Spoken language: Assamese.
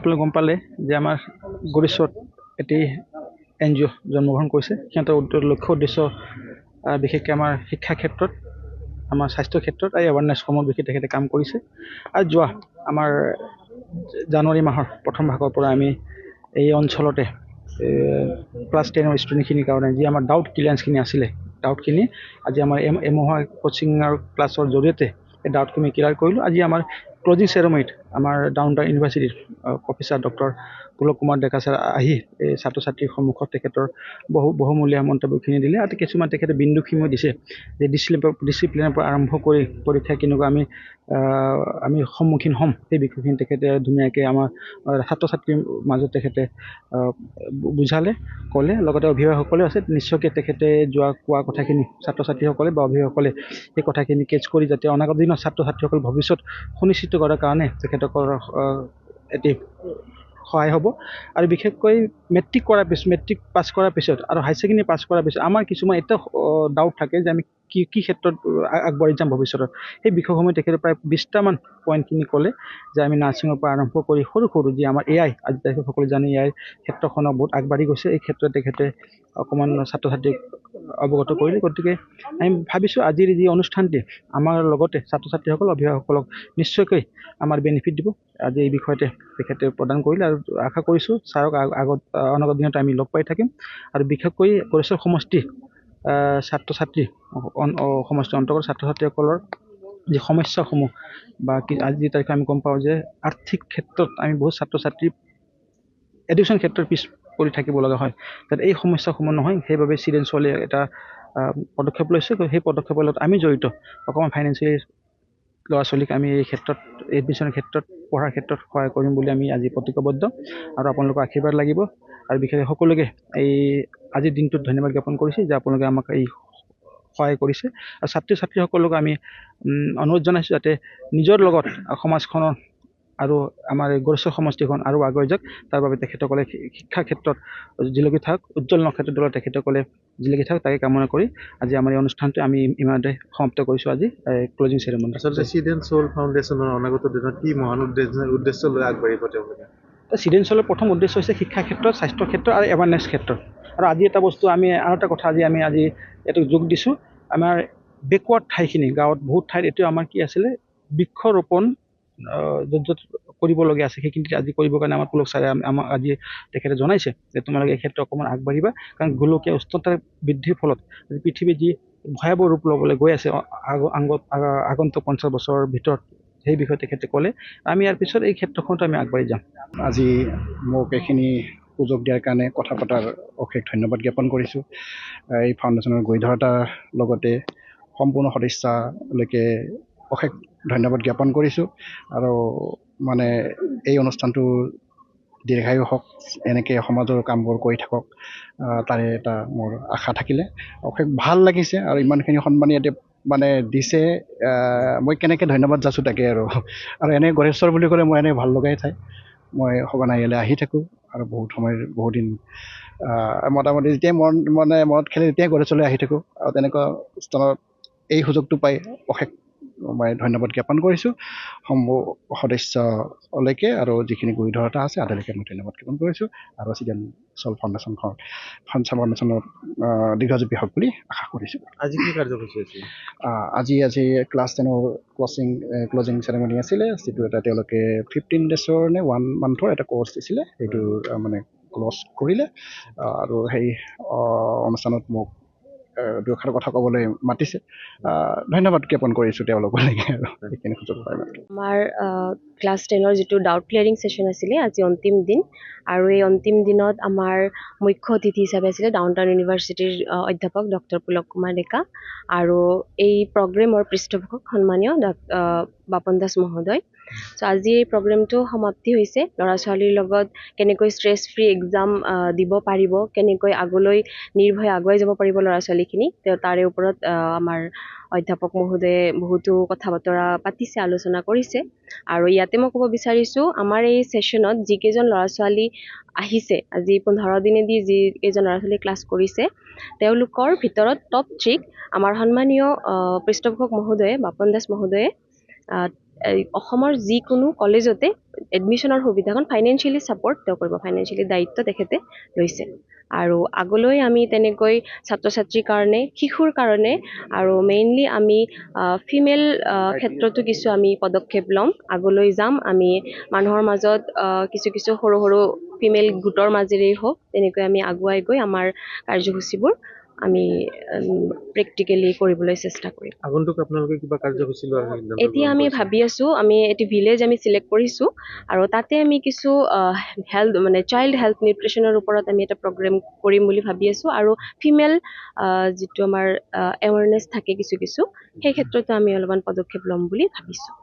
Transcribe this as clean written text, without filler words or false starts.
আপোনালোকে গম পালে যে আমাৰ গৰিশ্বত এটি NGO জন্মগ্ৰহণ কৰিছে। সিহঁতৰ লক্ষ্য উদ্দেশ্য বিশেষকৈ আমাৰ শিক্ষা ক্ষেত্ৰত, আমাৰ স্বাস্থ্য ক্ষেত্ৰত এই এৱাৰনেছসমূহ বিশেষ তেখেতে কাম কৰিছে। আৰু যোৱা আমাৰ জানুৱাৰী মাহৰ প্ৰথম ভাগৰ পৰা আমি এই অঞ্চলতে ক্লাছ 10ৰ ষ্টুডেণ্টখিনিৰ কাৰণে যি আমাৰ ডাউট ক্লিয়াৰেঞ্চখিনি আছিলে, ডাউটখিনি আজি আমাৰ এমহা কোচিঙৰ ক্লাছৰ জৰিয়তে এই ডাউটখিনি ক্লিয়াৰ কৰিলোঁ। আজি আমাৰ ক্লজিং চেৰেমনিত আমাৰ ডাউন টাউন ইউনিভাৰ্চিটিৰ professor doctor Pulak Kumar Deka sir আহি এই ছাত্ৰ ছাত্ৰীৰ সন্মুখত তেখেতৰ বহুমূলীয়া মন্তব্যখিনি দিলে। আৰু কিছুমান তেখেতে বিন্দুখিনিও দিছে যে ডিচিপ্লিনৰ পৰা আৰম্ভ কৰি পৰীক্ষা কেনেকুৱা আমি সন্মুখীন হ'ম, সেই বিষয়খিনি তেখেতে ধুনীয়াকৈ আমাৰ ছাত্ৰ ছাত্ৰীৰ মাজত তেখেতে বুজালে, ক'লে। লগতে অভিভাৱকসকলেও আছে, নিশ্চয়কৈ তেখেতে কোৱা কথাখিনি ছাত্ৰ ছাত্ৰীসকলে বা অভিভাৱকসকলে সেই কথাখিনি কেচ কৰি যাতে অনাগত দিনত ছাত্ৰ ছাত্ৰীসকল ভৱিষ্যত সুনিশ্চিত কৰাৰ কাৰণে তেখেতসকলৰ এটি সহায় হ'ব। আৰু বিশেষকৈ মেট্ৰিক পাছ কৰাৰ পিছত আৰু হায়াৰ ছেকেণ্ডেৰী পাছ কৰাৰ পিছত আমাৰ কিছুমান এটা ডাউট থাকে যে আমি কি ক্ষেত্ৰত আগবাঢ়ি যাম ভৱিষ্যতত। সেই বিষয়সমূহ তেখেতে প্ৰায় 20টামান পইণ্টখিনি ক'লে যে আমি নাৰ্ছিঙৰ পৰা আৰম্ভ কৰি সৰু যি আমাৰ AI আজি তাৰিখত সকলোৱে জানে AI ক্ষেত্ৰখনত বহুত আগবাঢ়ি গৈছে। এই ক্ষেত্ৰত তেখেতে অকণমান ছাত্ৰ ছাত্ৰীক অৱগত কৰিলে। গতিকে আমি ভাবিছোঁ আজিৰ যি অনুষ্ঠানটি আমাৰ লগতে ছাত্ৰ ছাত্ৰীসকল অভিভাৱকসকলক নিশ্চয়কৈ আমাৰ বেনিফিট দিব। আজি এই বিষয়তে তেখেতে প্ৰদান কৰিলে আৰু আশা কৰিছোঁ ছাৰক অনাগত দিনত আমি লগ পাই থাকিম। আৰু বিশেষকৈ গৰিশ্বৰ সমষ্টি ছাত্ৰ ছাত্ৰী সমষ্টিৰ অন্তৰ্গত ছাত্ৰ ছাত্ৰীসকলৰ যি সমস্যাসমূহ বা আজি তাৰিখে আমি গম পাওঁ যে আৰ্থিক ক্ষেত্ৰত আমি বহুত ছাত্ৰ ছাত্ৰী এডুকেশ্যন ক্ষেত্ৰত পিছ পৰি থাকিব লগা হয়, যাতে এই সমস্যাসমূহ নহয় সেইবাবে চিলড্ৰেনছলে এটা পদক্ষেপ লৈছে। সেই পদক্ষেপৰ লগত আমি জড়িত অকণমান ফাইনেন্সিয়েলি ল'ৰা ছোৱালীক আমি এই ক্ষেত্ৰত এডমিশ্যনৰ ক্ষেত্ৰত পঢ়াৰ ক্ষেত্ৰত সহায় কৰিম বুলি আমি আজি প্ৰতিজ্ঞাবদ্ধ। আৰু আপোনালোকৰ আশীৰ্বাদ লাগিব। আৰু বিশেষকৈ সকলোকে এই আজিৰ দিনটোত ধন্যবাদ জ্ঞাপন কৰিছোঁ যে আপোনালোকে আমাক এই সহায় কৰিছে। আৰু ছাত্ৰ ছাত্ৰীসকলক আমি অনুৰোধ জনাইছোঁ যাতে নিজৰ লগত সমাজখনৰ আৰু আমাৰ এই গৰিষ্ঠ সমষ্টিখন আৰু আগুৱাই যাওক। তাৰ বাবে তেখেতসকলে শিক্ষা ক্ষেত্ৰত জিলকি থাকক, উজ্জ্বল নক্ষত্ৰৰ তেখেতসকলে জিলকি থাকক, তাকে কামনা কৰি আজি আমাৰ এই অনুষ্ঠানটো আমি ইমানতে সমাপ্ত কৰিছোঁ। আজি ক্লজিং চেৰেমনি। আচলতে চিলড্ৰেন সোল ফাউণ্ডেশ্যনৰ অনাগত দিনত কি মহান উদ্দেশ্য লৈ আগবাঢ়িব তেওঁলোকে? চিলড্ৰেন সোলৰ প্ৰথম উদ্দেশ্য হৈছে শিক্ষা ক্ষেত্ৰত, স্বাস্থ্য ক্ষেত্ৰত আৰু এৱাৰনেছ ক্ষেত্ৰত। আৰু আজি এটা বস্তু আৰু এটা কথা আমি এইটো যোগ দিছোঁ। আমাৰ বেকৱাৰ্ড ঠাইখিনি গাঁৱত বহুত ঠাইত এইটো আমাৰ কি আছিলে বৃক্ষৰোপণ য'ত কৰিবলগীয়া আছে সেইখিনিত আজি কৰিবৰ কাৰণে আমাৰ পুলক ছাৰে আমাক আজি তেখেতে জনাইছে যে তোমালোকে এই ক্ষেত্ৰত অকণমান আগবাঢ়িবা। কাৰণ গোলকীয় উষ্ণতা বৃদ্ধিৰ ফলত আজি পৃথিৱী যি ভয়াৱহ ৰূপ ল'বলৈ গৈ আছে আগন্তুক 50 বছৰৰ ভিতৰত, সেই বিষয়ে তেখেতে ক'লে। আমি ইয়াৰ পিছত এই ক্ষেত্ৰখনতো আমি আগবাঢ়ি যাম। আজি মোক এইখিনি সুযোগ দিয়াৰ কাৰণে কথা পতাৰ অশেষ ধন্যবাদ জ্ঞাপন কৰিছোঁ। এই ফাউণ্ডেশ্যনৰ গৰিধৰতাৰ লগতে সম্পূৰ্ণ সদস্যলৈকে অশেষ ধন্যবাদ জ্ঞাপন কৰিছোঁ। আৰু এই অনুষ্ঠানটো দীৰ্ঘায়ু হওক, এনেকৈ সমাজৰ কামবোৰ কৰি থাকক, তাৰে এটা মোৰ আশা থাকিলে। অশেষ ভাল লাগিছে আৰু ইমানখিনি সন্মান ইয়াতে দিছে। মই কেনেকৈ ধন্যবাদ যাচোঁ তাকে আৰু এনে গৰেশ্বৰ বুলি ক'লে মই এনেই ভাল লগাই ঠাই। মই সঘনাই ইয়ালৈ আহি থাকোঁ আৰু বহুদিন মোটামুটি যেতিয়াই মনত খেলে তেতিয়াই গৰেশ্বৰলৈ আহি থাকোঁ। আৰু তেনেকুৱা স্থানত এই সুযোগটো পাই অশেষ মই ধন্যবাদ জ্ঞাপন কৰিছোঁ সদস্যলৈকে। আৰু যিখিনি গৰিধৰতা আছে আদালৈকে মই ধন্যবাদ জ্ঞাপন কৰিছোঁ। আৰু চিলড্ৰেন সোল ফাউণ্ডেশ্যনৰ দীৰ্ঘজীৱী হওক বুলি আশা কৰিছোঁ। আজি কি কাৰ্যসূচী আছিল? আজি ক্লাছ 10ৰ ক্লজিং চেৰেমনি আছিলে, যিটো এটা তেওঁলোকে 15 days নে 1 month এটা কৰ্চ দিছিলে, সেইটো ক্লজ কৰিলে। আৰু সেই অনুষ্ঠানত মোক দুআষাৰ কথা ক'বলৈ মাতিছে। ধন্যবাদ জ্ঞাপন কৰিছোঁ তেওঁলোকলৈকে আৰু সেইখিনি সুযোগ পাই। আমাৰ ক্লাছ 10ৰ যিটো ডাউট ক্লিয়াৰিং ছেশ্যন আছিলে, আজি অন্তিম দিন। আৰু এই অন্তিম দিনত আমাৰ মুখ্য অতিথি হিচাপে আছিলে ডাউন টাউন ইউনিভাৰ্চিটিৰ অধ্যাপক ডক্টৰ পুলক কুমাৰ ডেকা। আৰু এই প্ৰগ্ৰেমৰ পৃষ্ঠপোষক সন্মানীয় বাপন দাস মহোদয়। চ' আজি এই প্ৰগ্ৰেমটো সমাপ্তি হৈছে। ল'ৰা ছোৱালীৰ লগত কেনেকৈ ষ্ট্ৰেছ ফ্ৰী এক্সাম দিব পাৰিব, কেনেকৈ আগলৈ নিৰ্ভয়ে আগুৱাই যাব পাৰিব ল'ৰা ছোৱালীখিনি, তাৰে ওপৰত আমাৰ অধ্যাপক মহোদয়ে বহুতো কথা বতৰা পাতিছে, আলোচনা কৰিছে। আৰু ইয়াতে মই ক'ব বিচাৰিছোঁ, আমাৰ এই ছেশ্যনত যিকেইজন ল'ৰা ছোৱালী আহিছে, আজি 15 দিনেদি যিকেইজন ল'ৰা ছোৱালী ক্লাছ কৰিছে, তেওঁলোকৰ ভিতৰত টপ 3 আমাৰ সন্মানীয় পৃষ্ঠপোষক মহোদয়ে বাপন দাস মহোদয়ে অসমৰ যিকোনো কলেজতে এডমিশ্যনৰ সুবিধাখন ফাইনেন্সিয়েলি ছাপৰ্ট তেওঁ কৰিব, ফাইনেন্সিয়েলি দায়িত্ব তেখেতে লৈছে। আৰু আগলৈ আমি তেনেকৈ ছাত্ৰ ছাত্ৰীৰ কাৰণে, শিশুৰ কাৰণে আৰু মেইনলি আমি ফিমেল ক্ষেত্ৰতো কিছু আমি পদক্ষেপ ল'ম, আগলৈ যাম। আমি মানুহৰ মাজত কিছু কিছু সৰু সৰু ফিমেল গোটৰ মাজেৰেই হওক তেনেকৈ আমি আগুৱাই গৈ আমাৰ কাৰ্যসূচীবোৰ আমি প্ৰেক্টিকেলি কৰিবলৈ চেষ্টা কৰিম। আগন্তুক আপোনালোকে কিবা কাৰ্যসূচী লোৱাৰ সিদ্ধান্ত এতিয়া আমি ভাবি আছোঁ, আমি এটি ভিলেজ আমি চিলেক্ট কৰিছোঁ আৰু তাতে আমি কিছু হেল্থ মানে চাইল্ড হেল্থ নিউট্ৰিশ্যনৰ ওপৰত আমি এটা প্ৰগ্ৰেম কৰিম বুলি ভাবি আছোঁ। আৰু ফিমেল যিটো আমাৰ এৱাৰনেছ থাকে কিছু কিছু, সেই ক্ষেত্ৰতো আমি অলপমান পদক্ষেপ ল'ম বুলি ভাবিছোঁ।